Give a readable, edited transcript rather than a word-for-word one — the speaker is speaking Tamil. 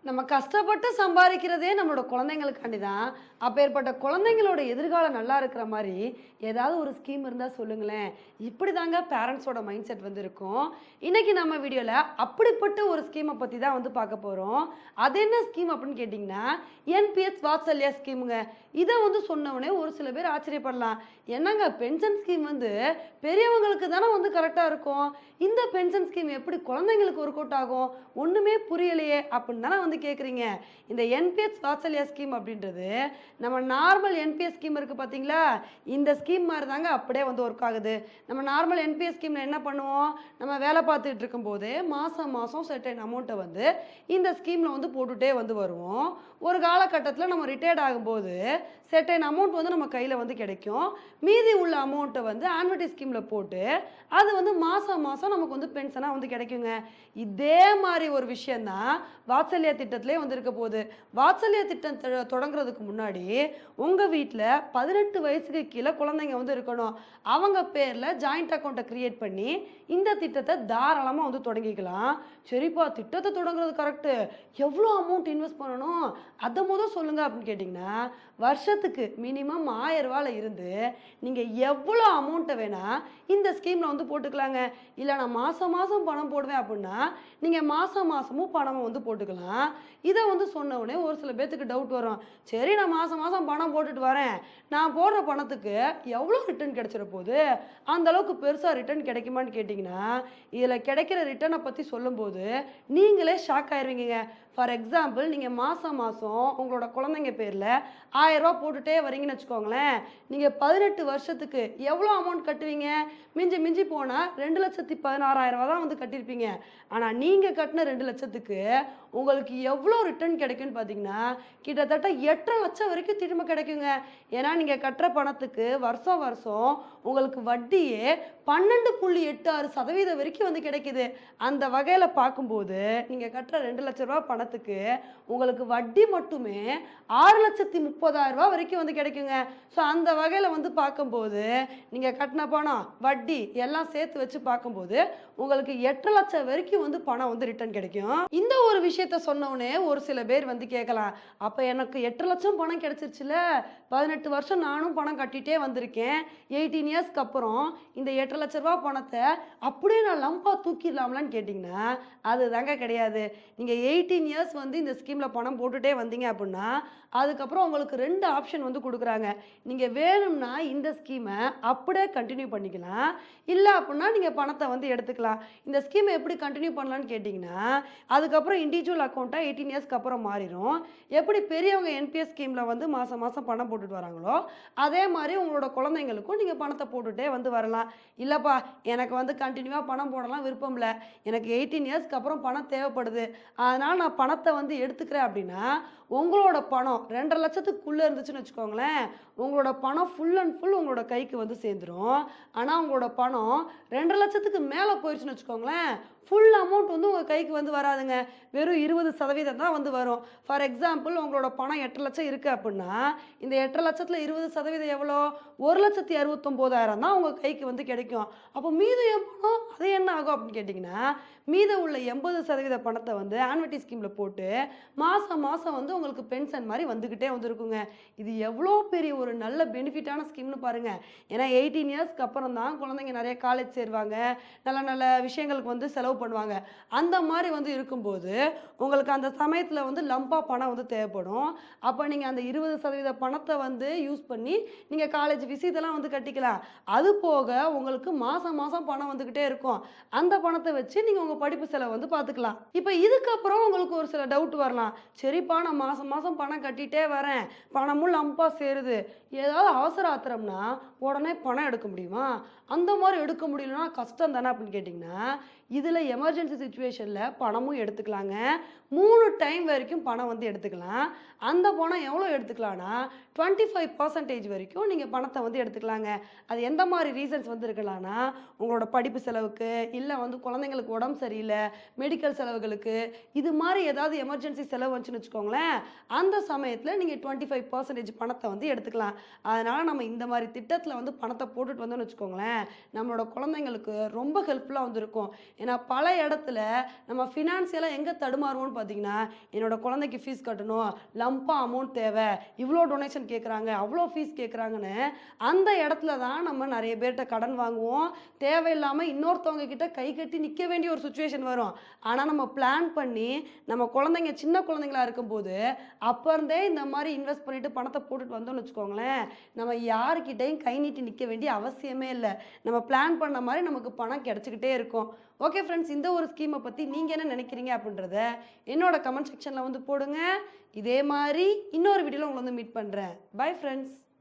நம்ம கஷ்டப்பட்டு சம்பாதிக்கிறதே நம்மளோட குழந்தைங்களுக்காண்டி தான். அப்பேற்பட்ட குழந்தைங்களோட எதிர்காலம் நல்லா இருக்கிற மாரி, ஏதாவது ஒரு ஸ்கீம் இருந்தா சொல்லுங்களேன். இப்படி தாங்க பேரண்ட்ஸோட மைண்ட் செட் வந்து இருக்கும். இன்னைக்கு நம்ம வீடியோல அப்படிப்பட்ட ஒரு ஸ்கீம பத்தி தான் வந்து பார்க்க போறோம். அது என்ன ஸ்கீம் அப்படின்னு கேட்டிங்கன்னா, என்பிஎஸ் வாத்சல்யா ஸ்கீமுங்க. இத வந்து சொன்ன உடனே ஒரு சில பேர் ஆச்சரியப்படலாம். என்னங்க பென்ஷன் ஸ்கீம் வந்து பெரியவங்களுக்கு தானே வந்து கரெக்ட்டா இருக்கும். இந்த பென்ஷன் ஸ்கீம் எப்படி குழந்தைங்களுக்கு ஒர்க் அவுட் ஆகும்? ஒண்ணுமே புரியலையே அப்படின்னு தானே வந்து கேட்குறீங்க. இந்த என்பிஎஸ் வாத்சல்யா ஸ்கீம் அப்படின்றது நம்ம நார்மல் என்பிஎஸ் ஸ்கீம் இருக்கு பார்த்தீங்களா? இந்த ஸ்கீம் மாரி தாங்க அப்படியே வந்து ஒர்க் ஆகுது. நம்ம நார்மல் என்பிஎஸ் ஸ்கீம்ல என்ன பண்ணுவோம்? நம்ம வேலை பார்த்துட்டு இருக்கும்போதே மாசம் மாசம் சர்டைன் அமௌண்ட்ட வந்து இந்த ஸ்கீம்ல வந்து போட்டுட்டே வந்து வருவோம். ஒரு காலகட்டத்தில நம்ம ரிட்டயர்ட் ஆகும்போது சர்டைன் அமௌண்ட் வந்து நம்ம கையில வந்து கிடைக்கும். மீதி உள்ள அமௌண்ட்ட வந்து ஆன்னுட்டி ஸ்கீம்ல போட்டு அது வந்து மாசம் மாசம் நமக்கு வந்து பென்ஷனா வந்து கிடைக்குங்க. இதே மாரி ஒரு விஷயம் தான் வாத்சல்யா திட்டத்திலே வந்து இருக்க போகுது. வாத்சல்யா திட்டம் தொடங்குறதுக்கு முன்னாடி உங்க வீட்ல 18 வயசுக்கு கீழ குழந்தைங்க வந்து இருக்கணும். அவங்க பேர்ல ஜாயிண்ட் அக்கவுண்ட்ட கிரியேட் பண்ணி இந்த திட்டத்த தாராளமா வந்து தொடங்கிக்கலாம். சரிப்பா திட்டத்த தொடங்குறது கரெக்ட்டு. எவ்வளோ அமௌண்ட் இன்வெஸ்ட் பண்ணணும்? அத சொல்லுங்க அப்படின்னு கேட்டிங்கன்னா, வருஷத்துக்கு மினிமம் ரூ. 1000ல இருந்து நீங்க எவ்வளோ அமௌண்ட்ட வேணா இந்த ஸ்கீம்ல வந்து போட்டுக்கலாங்க. இல்ல நான் மாசம் மாசம் பணம் போடுவேன் அப்படின்னா, நீங்க மாசம் மாசமும் பணம் வந்து போட்டுக்கலாம். இத வந்து சொன்ன உடனே ஒரு சில பேத்துக்கு டவுட் வரும். சரி நான் மாசம் மாசம் பணம் போட்டுட்டு வரேன். நான் போடுற பணத்துக்கு எவ்வளோ ரிட்டர்ன் கிடைச்சிற போகுது? அந்த அளவுக்கு பெருசா ரிட்டர்ன் கிடைக்குமான்னு கேட்டிங்கன்னா, இதில கிடைக்கிற ரிட்டர்ன பத்தி சொல்லும்போது நீங்களே ஷாக் ஆயிருவீங்கங்க. ஃபார் எக்ஸாம்பிள் நீங்க மாசம் மாசம் உங்களோட குழந்தைங்க பேர்ல ரூ. 1000 போட்டுட்டே வரீங்கன்னு வச்சுக்கோங்களேன். நீங்க 18 வருஷத்துக்கு எவ்வளோ அமௌண்ட் கட்டுவீங்க? மிஞ்சி மிஞ்சி போனா ரூ. 2,16,000 தான் வந்து கட்டியிருப்பீங்க. ஆனா நீங்க கட்டின 2,00,000க்கு உங்களுக்கு எவ்வளோ ரிட்டர்ன் கிடைக்கும்னு பார்த்தீங்கன்னா, கிட்டத்தட்ட 8,50,000 வரைக்கும் திரும்ப கிடைக்குங்க. ஏன்னா நீங்க கட்டுற பணத்துக்கு வருஷம் வருஷம் உங்களுக்கு வட்டியே 12.86% வரைக்கும் வந்து கிடைக்குது. அந்த வகையில பார்க்கும்போது நீங்க கட்டுற ரூ. 2,00,000 பணத்துக்கு உங்களுக்கு வட்டி மட்டுமே ரூ. 6,30,000 வரைக்கும் வந்து கிடைக்குங்க. ஸோ அந்த வகையில வந்து பார்க்கும்போது நீங்க கட்டின பணம், வட்டி எல்லாம் சேர்த்து வச்சு பார்க்கும்போது உங்களுக்கு 8,00,000 வரைக்கும் வந்து பணம் வந்து ரிட்டர்ன் கிடைக்கும். இந்த ஒரு விஷயத்த சொன்ன உடனே ஒரு சில பேர் வந்து கேட்கலாம். அப்ப எனக்கு 8,00,000 பணம் கிடைச்சிருச்சுல. 18 வருஷம் நானும் பணம் கட்டிட்டே வந்திருக்கேன். 18 இயர்ஸ்க்கு அப்புறம் இந்த ரூ. 8,00,000 பணத்த அப்படியே நான் லம்பா தூக்கிடலாம்லான்னு கேட்டிங்கன்னா, அதுதாங்க கிடையாது. நீங்க 18 இயர்ஸ் வந்து இந்த ஸ்கீம்ல பணம் போட்டுட்டே வந்தீங்க அப்படின்னா, அதுக்கப்புறம் உங்களுக்கு 2 ஆப்ஷன் வந்து குடுக்குறாங்க. நீங்க வேணும்னா இந்த ஸ்கீம அப்படியே கன்டின்யூ பண்ணிக்கலாம். இல்ல அப்படின்னா நீங்க பணத்த வந்து எடுத்துக்கலாம். இந்த ஸ்கீம எப்படி கன்டின்யூ பண்ணலான்னு கேட்டிங்கன்னா, அதுக்கப்புறம் இண்டிவிஜுவல் அக்கவுண்ட்டா 18 இயர்ஸ்க்கு அப்புறம் மாறிரும். எப்படி பெரியவங்க என்பிஎஸ் ஸ்கீம்ல வந்து மாசம் மாசம் பணம் போட்டுட்டு வராங்களோ, அதே மாரி உங்களோட குழந்தைங்களுக்கும் நீங்க பணத்த போட்டுட்டே வந்து வரலாம். இல்லப்பா எனக்கு வந்து கன்டினியூவா பணம் போடலாம் விருப்பம் இல்ல. எனக்கு 18 இயர்ஸ்க்கு அப்புறம் பணம் தேவைப்படுது. அதனால நான் பணத்த வந்து எடுத்துக்கிறேன் அப்படின்னா, உங்களோட பணம் 2,50,000க்குள்ள இருந்துச்சுன்னு வச்சுக்கோங்களேன், உங்களோட பணம் ஃபுல் அண்ட் ஃபுல் உங்களோட கைக்கு வந்து சேர்ந்துரும். ஆனா உங்களோட பணம் 2,00,000க்கு மேல போயிருச்சுன்னு வச்சுக்கோங்களேன், ஃபுல் அமௌண்ட் வந்து உங்க கைக்கு வந்து வராதுங்க. வெறும் 20% தான் வந்து வரும். ஃபார் எக்ஸாம்பிள் உங்களோட பணம் 8,00,000 இருக்கு அப்படின்னா, இந்த 8,00,000ல 20% எவ்வளோ? 1,69,000 தான் உங்க கைக்கு வந்து கிடைக்கும். அப்போ மீதம் என் பணம் அது என்ன ஆகும் அப்படின்னு கேட்டிங்கன்னா, மீதம் உள்ள 80% பணத்த வந்து ஆன்னுட்டி ஸ்கீம்ல போட்டு மாசம் மாசம் வந்து உங்களுக்கு பென்ஷன் மாரி வந்துகிட்டே வந்து இருக்குங்க. இது எவ்வளோ பெரிய ஒரு நல்ல பெனிஃபிட்டான ஸ்கீம்னு பாருங்க. ஏன்னா 18 இயர்ஸ்க்கு அப்புறம் தான் குழந்தைங்க நெறைய காலேஜ் சேருவாங்க. நல்ல நல்ல விஷயங்களுக்கு வந்து செலவு பண்ணுவாங்க. அந்த மாரி வந்து இருக்கும்போது, உங்களுக்கு அந்த சமயத்துல வந்து லம்பா பணம் வந்து தேவைப்படும். அப்ப நீங்க அந்த 20% பணத்த வந்து யூஸ் பண்ணி நீங்க காலேஜ் ஃபீஸ் இதெல்லாம் வந்து கட்டிக்கலாம். அது போக உங்களுக்கு மாசம் மாசம் பணம் வந்துகிட்டே இருக்கும். அந்த பணத்த வச்சு நீங்க உங்க படிப்பு செலவ வந்து பார்த்துக்கலாம். இப்ப இதுக்கப்புறம் உங்களுக்கு ஒரு சில டவுட் வரலாம். சரிப்பா நான் மாசம் மாசம் பணம் கட்டிட்டே வரேன். பணமும் லம்பா சேருது. ஏதாவது அவசர ஆத்திரம்னா உடனே பணம் எடுக்க முடியுமா? அந்த மாரி எடுக்க முடியலன்னா கஷ்டம் தானே அப்படின்னு கேட்டிங்கன்னா, இதுல எமர்ஜென்சி சிச்சுவேஷன்ல பணமும் எடுத்துக்கலாங்க. 3 டைம் வரைக்கும் பணம் வந்து எடுத்துக்கலாம். அந்த பணம் எவ்வளோ எடுத்துக்கலாம்னா, 25% வரைக்கும் நீங்க பணத்த வந்து எடுத்துக்கலாங்க. அது எந்த மாரி ரீசன்ஸ் வந்து இருக்கலாம்னா, உங்களோட படிப்பு செலவுக்கு, இல்ல வந்து குழந்தைங்களுக்கு உடம்பு சரியில்ல, மெடிக்கல் செலவுகளுக்கு, இது மாரி ஏதாவது எமர்ஜென்சி செலவு வந்துச்சுன்னு வச்சுக்கோங்களேன், அந்த சமயத்துல நீங்க 25% பணத்த வந்து எடுத்துக்கலாம். அதனால நம்ம இந்த மாரி திட்டத்துல வந்து பணத்த போட்டுட்டு வந்தோம்னு வச்சுக்கோங்களேன், நம்மளோட குழந்தைங்களுக்கு ரொம்ப ஹெல்ப்ஃபுல்லா வந்து இருக்கும். ஏன்னா பல இடத்துல நம்ம ஃபினான்சியலாக எங்கே தடுமாறுவோம்னு பார்த்தீங்கன்னா, என்னோட குழந்தைக்கு ஃபீஸ் கட்டணும், லம்பாக அமௌண்ட் தேவை, இவ்வளோ டொனேஷன் கேட்குறாங்க, அவ்வளோ ஃபீஸ் கேட்குறாங்கன்னு அந்த இடத்துல தான் நம்ம நிறைய பேர்கிட்ட கடன் வாங்குவோம். தேவையில்லாமல் இன்னொருத்தவங்க கிட்ட கை கட்டி நிற்க வேண்டிய ஒரு சுச்சுவேஷன் வரும். ஆனால் நம்ம பிளான் பண்ணி நம்ம குழந்தைங்க சின்ன குழந்தைங்களா இருக்கும்போது அப்போ இருந்தே இந்த மாதிரி இன்வெஸ்ட் பண்ணிட்டு பணத்தை போட்டுட்டு வந்தோம்னு வச்சுக்கோங்களேன், நம்ம யாருக்கிட்டையும் கை நீட்டி நிற்க வேண்டிய அவசியமே இல்லை. நம்ம பிளான் பண்ண மாதிரி நமக்கு பணம் கிடச்சிக்கிட்டே இருக்கும். ஓகே ஃப்ரெண்ட்ஸ், இந்த ஒரு ஸ்கீமை பற்றி நீங்கள் என்ன நினைக்கிறீங்க அப்படின்றத என்னோட கமெண்ட் செக்ஷனில் வந்து போடுங்க. இதே மாதிரி இன்னொரு வீடியோவில் உங்களை வந்து மீட் பண்ணுறேன். Bye friends.